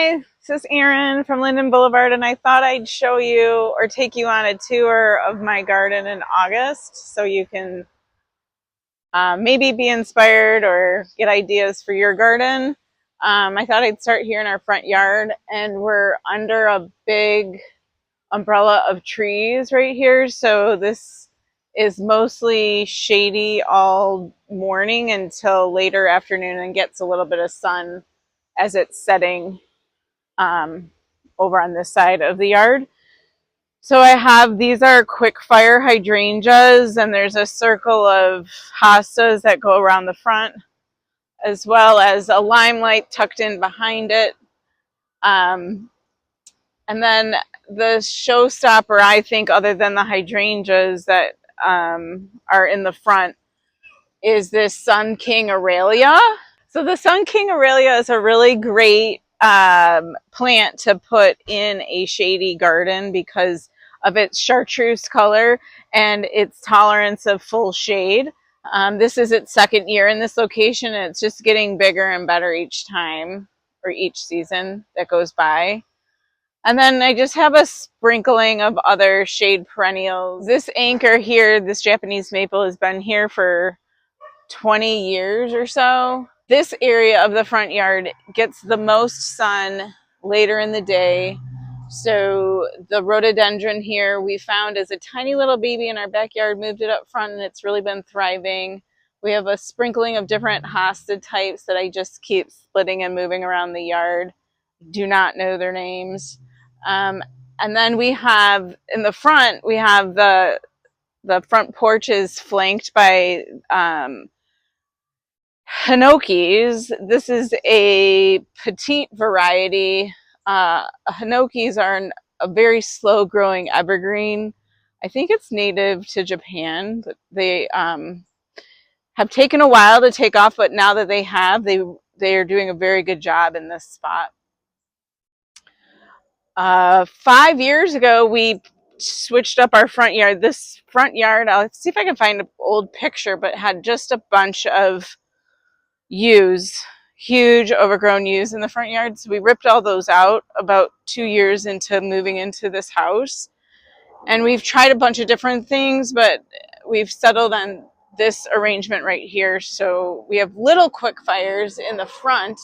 Hi, this is Erin from Linden Boulevard, and I thought I'd show you or take you on a tour of my garden in August so you can maybe be inspired or get ideas for your garden. I thought I'd start here in our front yard, and we're under a big umbrella of trees right here, so this is mostly shady all morning until later afternoon and gets a little bit of sun as it's setting um, over on this side of the yard. So I have, these are quick fire hydrangeas, and there's a circle of hostas that go around the front, as well as a limelight tucked in behind it. And then the showstopper, I think, other than the hydrangeas that are in the front, is this Sun King Aurelia. So the Sun King Aurelia is a really great plant to put in a shady garden because of its chartreuse color and its tolerance of full shade. This is its second year in this location, and it's just getting bigger and better each time or each season that goes by. And then I just have a sprinkling of other shade perennials. This anchor here, this Japanese maple, has been here for 20 years or so. This area of the front yard gets the most sun later in the day. So the rhododendron here we found as a tiny little baby in our backyard, moved it up front, and it's really been thriving. We have a sprinkling of different hosta types that I just keep splitting and moving around the yard. Do not know their names. And then we have in the front, we have the front porch is flanked by Hinokis. This is a petite variety. Hinokis are a very slow growing evergreen. I think it's native to Japan, but they have taken a while to take off, but now that they have, they are doing a very good job in this spot. 5 years ago, we switched up our front yard. This front yard, I'll see if I can find an old picture, but had just a bunch of yews, huge overgrown yews in the front yard. So we ripped all those out about 2 years into moving into this house. And we've tried a bunch of different things, but we've settled on this arrangement right here. So we have little quick fires in the front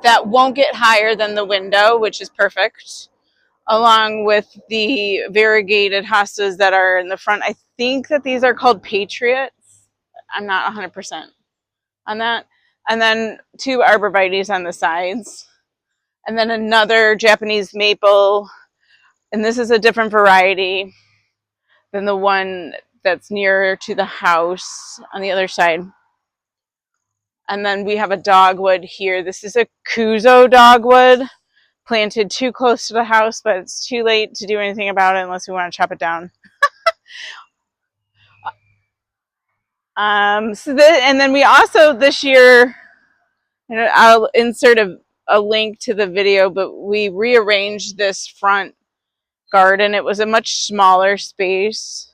that won't get higher than the window, which is perfect, along with the variegated hostas that are in the front. I think that these are called Patriots. I'm not 100% on that. And then 2 arborvitaes on the sides. And then another Japanese maple. And this is a different variety than the one that's nearer to the house on the other side. And then we have a dogwood here. This is a Kuzo dogwood, planted too close to the house, but it's too late to do anything about it unless we want to chop it down. And then we also this year, I'll insert a link to the video, but we rearranged this front garden. It was a much smaller space.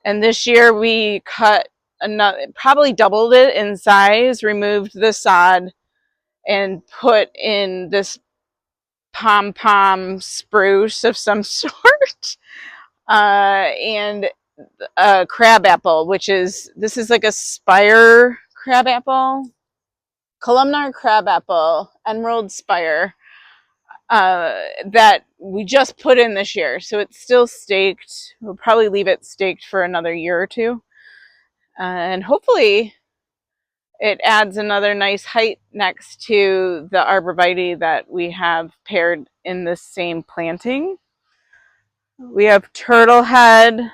And this year we cut another, probably doubled it in size, removed the sod, and put in this pom-pom spruce of some sort. And a crabapple, this is like a spire crabapple, columnar crabapple, emerald spire, that we just put in this year. So it's still staked. We'll probably leave it staked for another year or two. And hopefully it adds another nice height next to the arborvitae that we have paired in this same planting. We have turtlehead.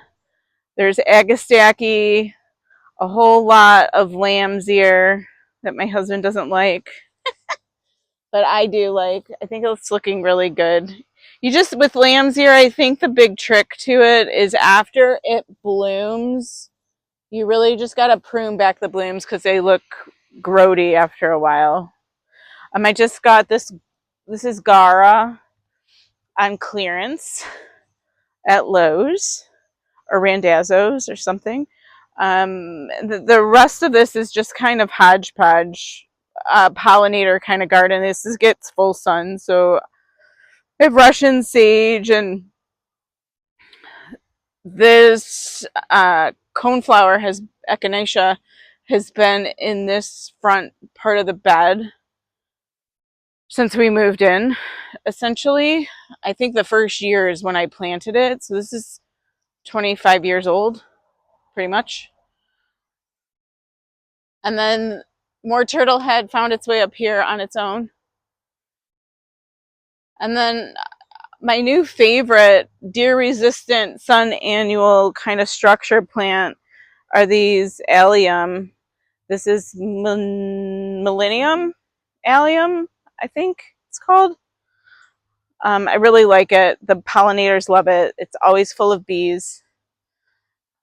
There's agastache, a whole lot of lamb's ear that my husband doesn't like. But I do like. I think it's looking really good. You just, with lamb's ear, I think the big trick to it is after it blooms, you really just got to prune back the blooms because they look grody after a while. I just got this is Gara on clearance at Lowe's or Randazzo's or something. The rest of this is just kind of hodgepodge pollinator kind of garden. This gets full sun, so I have Russian sage, and this coneflower has echinacea has been in this front part of the bed since we moved in. Essentially, I think the first year is when I planted it, so this is 25 years old, pretty much. And then more turtle had found its way up here on its own. And then my new favorite deer resistant sun annual kind of structure plant are these allium. This is millennium allium, I think it's called. I really like it. The pollinators love it. It's always full of bees.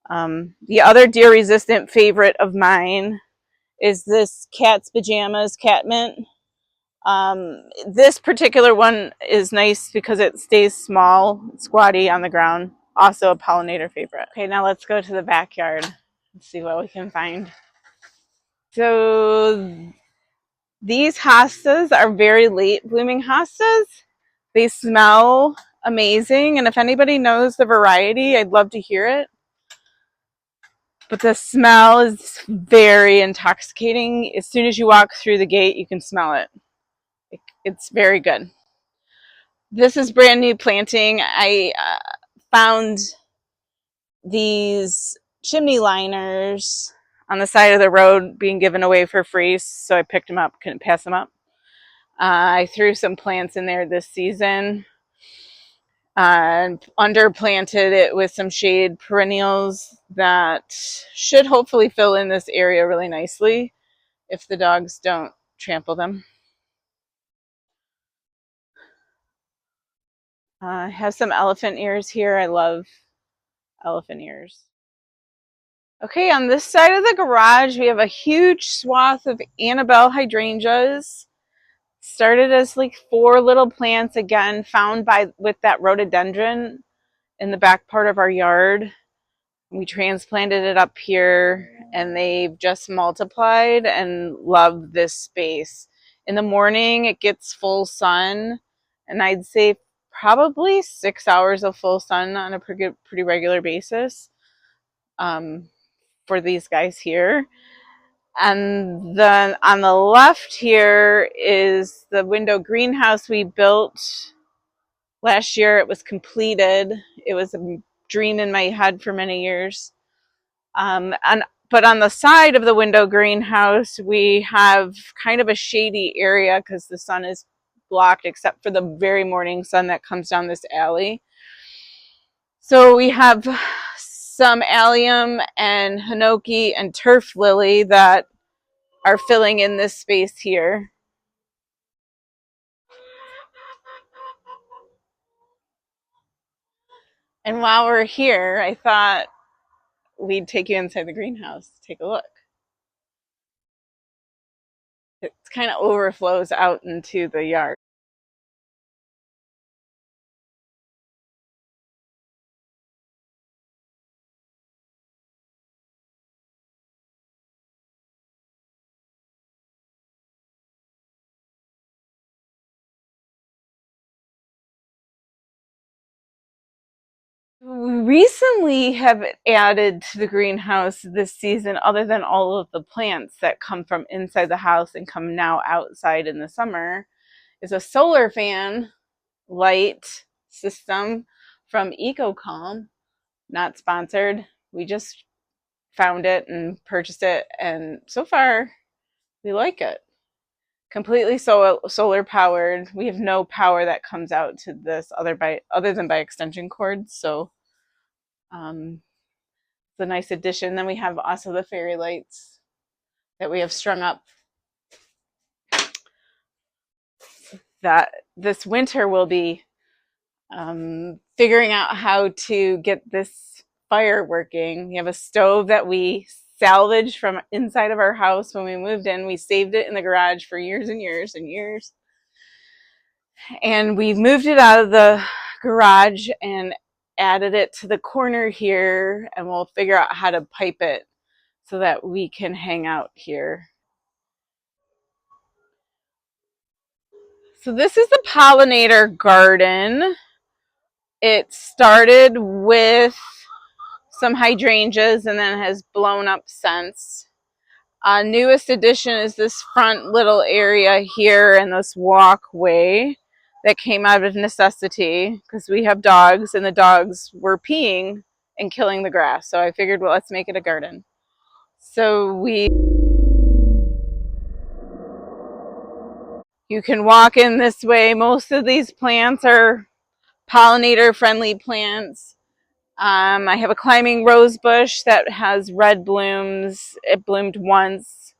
The other deer resistant favorite of mine is this cat's pajamas catmint. This particular one is nice because it stays small, squatty on the ground. Also a pollinator favorite. Okay, now let's go to the backyard and see what we can find. So these hostas are very late blooming hostas. They smell amazing, and if anybody knows the variety, I'd love to hear it. But the smell is very intoxicating. As soon as you walk through the gate, you can smell it. It's very good. This is brand new planting. I found these chimney liners on the side of the road being given away for free, so I picked them up, couldn't pass them up. I threw some plants in there this season and underplanted it with some shade perennials that should hopefully fill in this area really nicely if the dogs don't trample them. I have some elephant ears here. I love elephant ears. Okay, on this side of the garage, we have a huge swath of Annabelle hydrangeas. Started as like 4 little plants, again, found with that rhododendron in the back part of our yard. We transplanted it up here, and they've just multiplied and love this space. In the morning, it gets full sun, and I'd say probably 6 hours of full sun on a pretty regular basis for these guys here. And then on the left here is the window greenhouse we built last year. It was completed. It was a dream in my head for many years. But on the side of the window greenhouse, we have kind of a shady area because the sun is blocked except for the very morning sun that comes down this alley. So we have some allium and hinoki and turf lily that are filling in this space here. And while we're here, I thought we'd take you inside the greenhouse. Take a look. It kind of overflows out into the yard. We recently have added to the greenhouse this season, other than all of the plants that come from inside the house and come now outside in the summer, is a solar fan light system from EcoCalm. Not sponsored. We just found it and purchased it, and so far we like it. Completely solar powered. We have no power that comes out to this other than by extension cords, so it's a nice addition. Then we have also the fairy lights that we have strung up. That this winter we'll be figuring out how to get this fire working. We have a stove that we salvaged from inside of our house when we moved in. We saved it in the garage for years and years and years. And we moved it out of the garage and added it to the corner here, and we'll figure out how to pipe it so that we can hang out here. So this is the pollinator garden. It started with some hydrangeas and then has blown up since. Newest addition is this front little area here and this walkway that came out of necessity because we have dogs and the dogs were peeing and killing the grass. So I figured, well, let's make it a garden. So you can walk in this way. Most of these plants are pollinator friendly plants. I have a climbing rose bush that has red blooms. It bloomed once.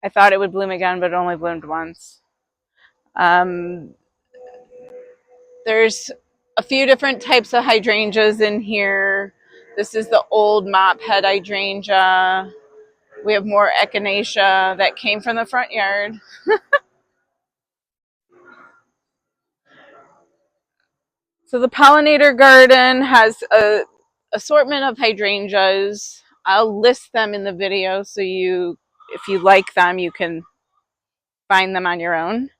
I thought it would bloom again, but it only bloomed once. There's a few different types of hydrangeas in here. This is the old mop head hydrangea. We have more echinacea that came from the front yard. So the pollinator garden has a assortment of hydrangeas. I'll list them in the video so if you like them, you can find them on your own.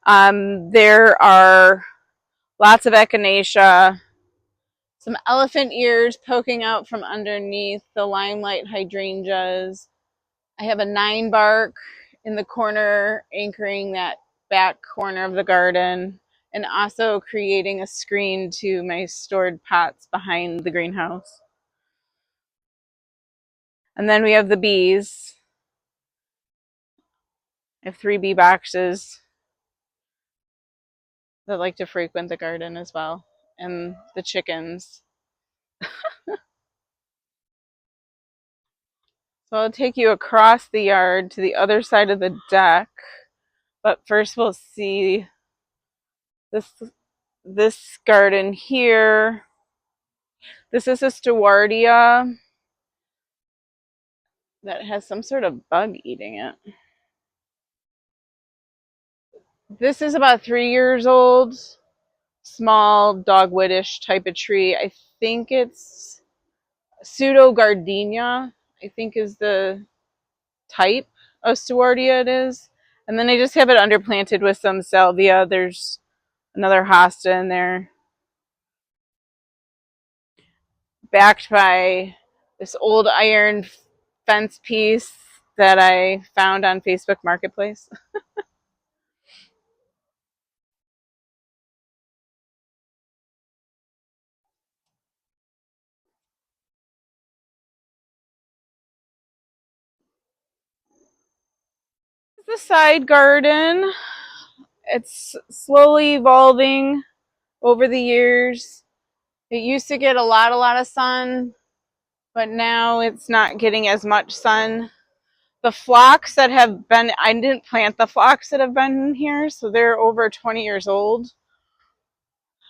There are lots of echinacea, some elephant ears poking out from underneath the limelight hydrangeas. I have a 9-bark in the corner anchoring that back corner of the garden and also creating a screen to my stored pots behind the greenhouse. And then we have the bees. I have 3 bee boxes that like to frequent the garden as well, and the chickens. So I'll take you across the yard to the other side of the deck, but first we'll see this garden here. This is a stewardia that has some sort of bug eating it. This is about 3 years old, small dogwoodish type of tree. I think it's pseudo gardenia, I think is the type of stewardia it is. And then I just have it underplanted with some salvia. There's another hosta in there, backed by this old iron fence piece that I found on Facebook Marketplace. The side garden. It's slowly evolving over the years. It used to get a lot of sun, but now it's not getting as much sun. The phlox that have been, I didn't plant the phlox that have been in here, so they're over 20 years old.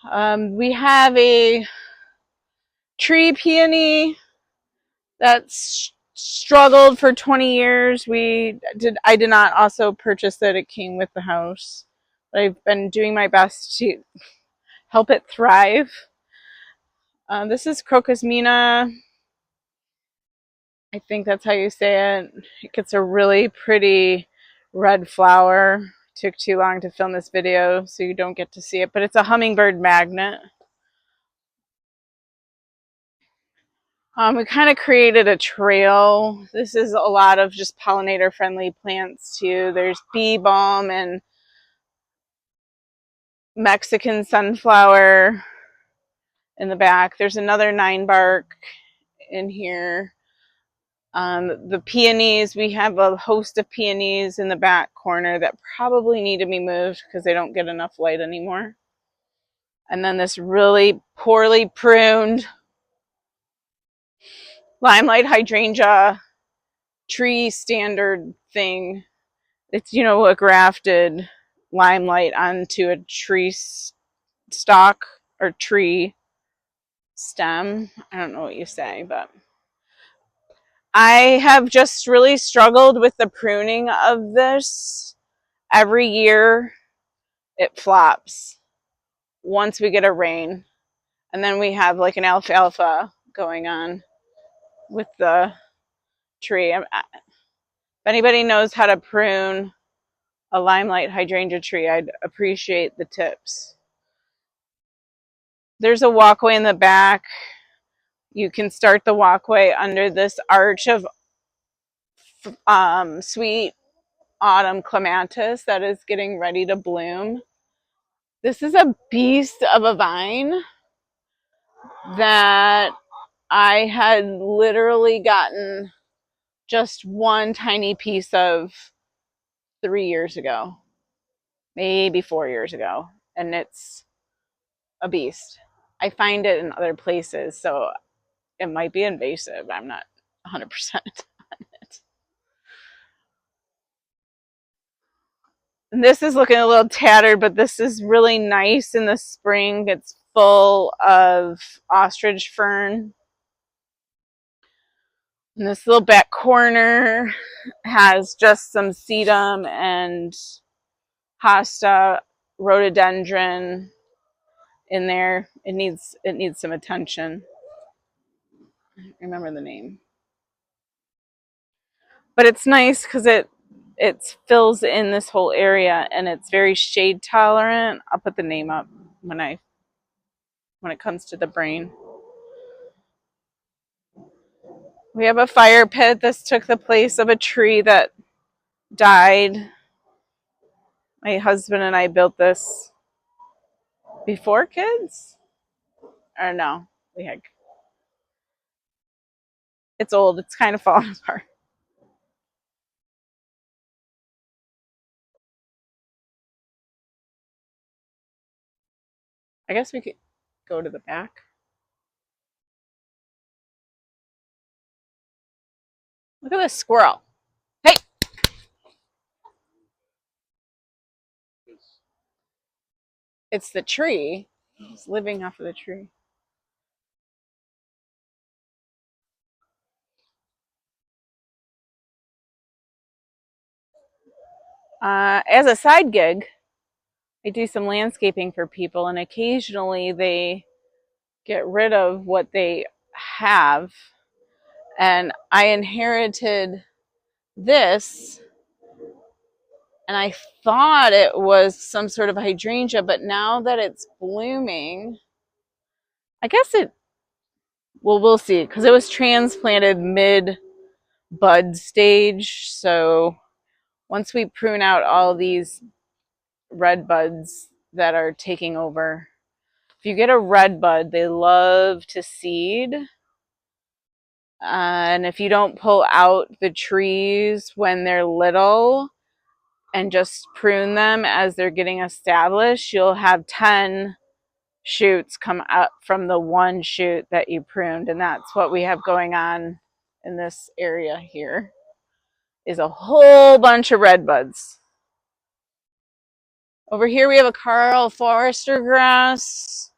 We have a tree peony that's struggled for 20 years. I did not also purchase it. It came with the house. But I've been doing my best to help it thrive. This is Crocus mina. I think that's how you say it. It gets a really pretty red flower. It took too long to film this video, so you don't get to see it, but it's a hummingbird magnet. We kind of created a trail. This is a lot of just pollinator friendly plants too. There's bee balm and Mexican sunflower in the back. There's another 9-bark in here. The peonies, we have a host of peonies in the back corner that probably need to be moved because they don't get enough light anymore. And then this really poorly pruned limelight hydrangea tree standard thing. It's, a grafted limelight onto a tree stalk or tree stem. I don't know what you say, but I have just really struggled with the pruning of this. Every year it flops once we get a rain. And then we have like an alfalfa going on with the tree. If anybody knows how to prune a limelight hydrangea tree, I'd appreciate the tips. There's a walkway in the back. You can start the walkway under this arch of sweet autumn clematis that is getting ready to bloom. This is a beast of a vine that I had literally gotten just one tiny piece of 3 years ago, maybe 4 years ago, and it's a beast. I find it in other places, so it might be invasive. I'm not 100% on it. And this is looking a little tattered, but this is really nice in the spring. It's full of ostrich fern. And this little back corner has just some sedum and hosta rhododendron in there. It needs some attention. I don't remember the name. But it's nice because it fills in this whole area and it's very shade tolerant. I'll put the name up when it comes to the brain. We have a fire pit. This took the place of a tree that died. My husband and I built this before kids. Or no, we had. It's old. It's kind of falling apart. I guess we could go to the back. Look at this squirrel. Hey! It's the tree. He's living off of the tree. As a side gig, I do some landscaping for people, and occasionally they get rid of what they have. And I inherited this, and I thought it was some sort of hydrangea, but now that it's blooming, I guess we'll see, because it was transplanted mid bud stage. So once we prune out all these red buds that are taking over, if you get a red bud, they love to seed. And if you don't pull out the trees when they're little and just prune them as they're getting established, you'll have 10 shoots come up from the one shoot that you pruned. And that's what we have going on in this area here, is a whole bunch of red buds. Over here we have a Carl Forester grass.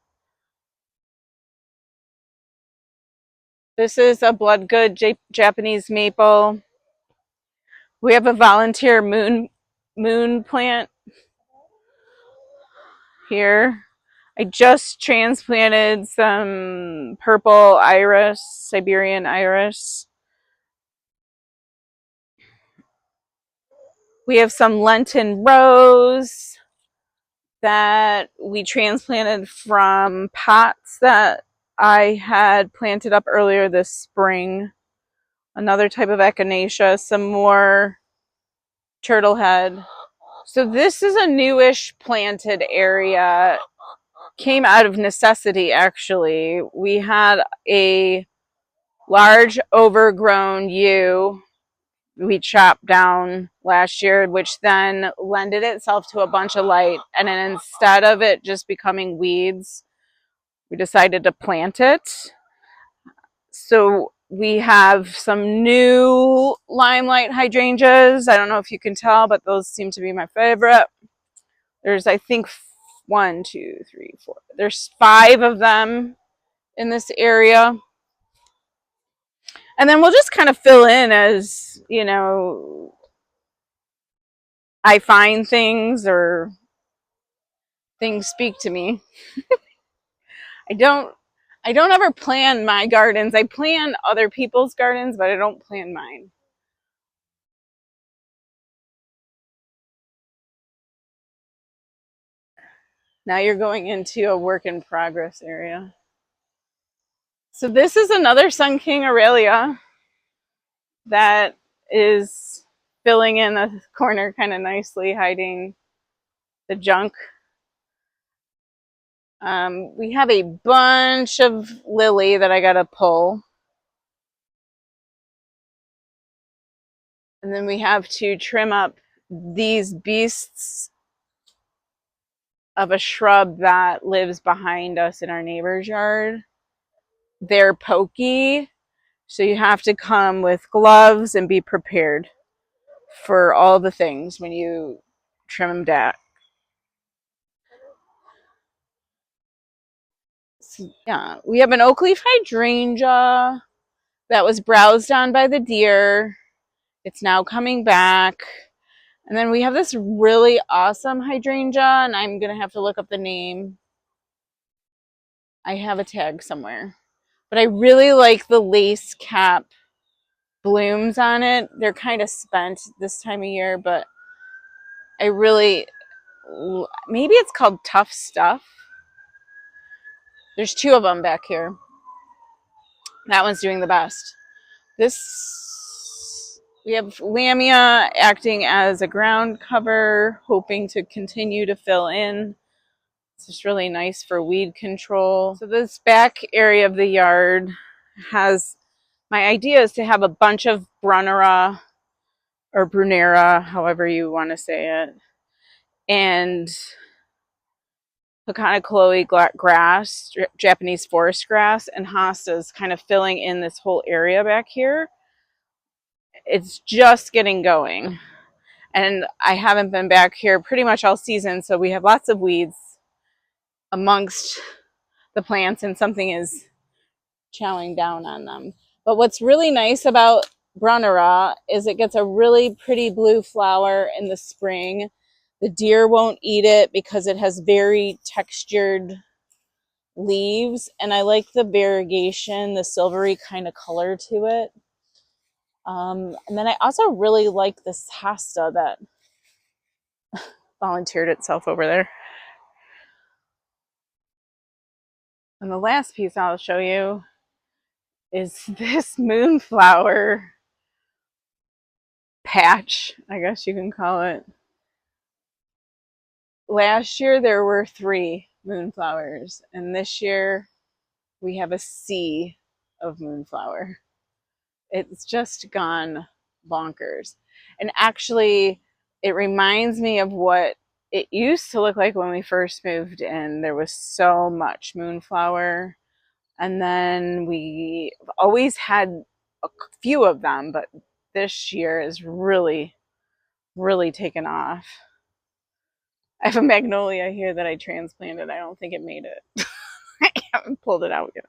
This is a blood-good Japanese maple. We have a volunteer moon plant here. I just transplanted some purple iris, Siberian iris. We have some Lenten rose that we transplanted from pots that I had planted up earlier this spring. Another type of echinacea, some more turtlehead. So this is a newish planted area. Came out of necessity, actually. We had a large overgrown yew we chopped down last year, which then lended itself to a bunch of light. And then instead of it just becoming weeds, we decided to plant it. So we have some new limelight hydrangeas. I don't know if you can tell, but those seem to be my favorite. There's, I think, 1, 2, 3, 4. There's 5 of them in this area. And then we'll just kind of fill in as, I find things or things speak to me. I don't ever plan my gardens. I plan other people's gardens, but I don't plan mine. Now you're going into a work in progress area. So this is another Sun King Aurelia that is filling in the corner kind of nicely, hiding the junk. We have a bunch of lily that I gotta pull. And then we have to trim up these beasts of a shrub that lives behind us in our neighbor's yard. They're pokey, so you have to come with gloves and be prepared for all the things when you trim them down. So, yeah, we have an oak leaf hydrangea that was browsed on by the deer. It's now coming back. And then we have this really awesome hydrangea, and I'm going to have to look up the name. I have a tag somewhere. But I really like the lace cap blooms on it. They're kind of spent this time of year, but I really, maybe it's called Tough Stuff. There's two of them back here. That one's doing the best. We have Lamia acting as a ground cover, hoping to continue to fill in. It's just really nice for weed control. So this back area of the yard has, my idea is to have a bunch of Brunnera or Brunera, however you want to say it, and Pecana grass, Japanese forest grass, and hostas kind of filling in this whole area back here. It's just getting going. And I haven't been back here pretty much all season, so we have lots of weeds amongst the plants, and something is chowing down on them. But what's really nice about Brunnera is it gets a really pretty blue flower in the spring. The deer won't eat it because it has very textured leaves, and I like the variegation, the silvery kind of color to it. And then I also really like this hosta that volunteered itself over there. And the last piece I'll show you is this Moonflower patch, I guess you can call it. Last year there were 3 Moonflowers, and this year we have a sea of Moonflower. It's just gone bonkers. And actually, it reminds me of what it used to look like when we first moved in. There was so much Moonflower. And then we always had a few of them, but this year is really, really taken off. I have a magnolia here that I transplanted. I don't think it made it. I haven't pulled it out yet.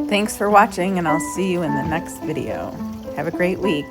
Thanks for watching, and I'll see you in the next video. Have a great week.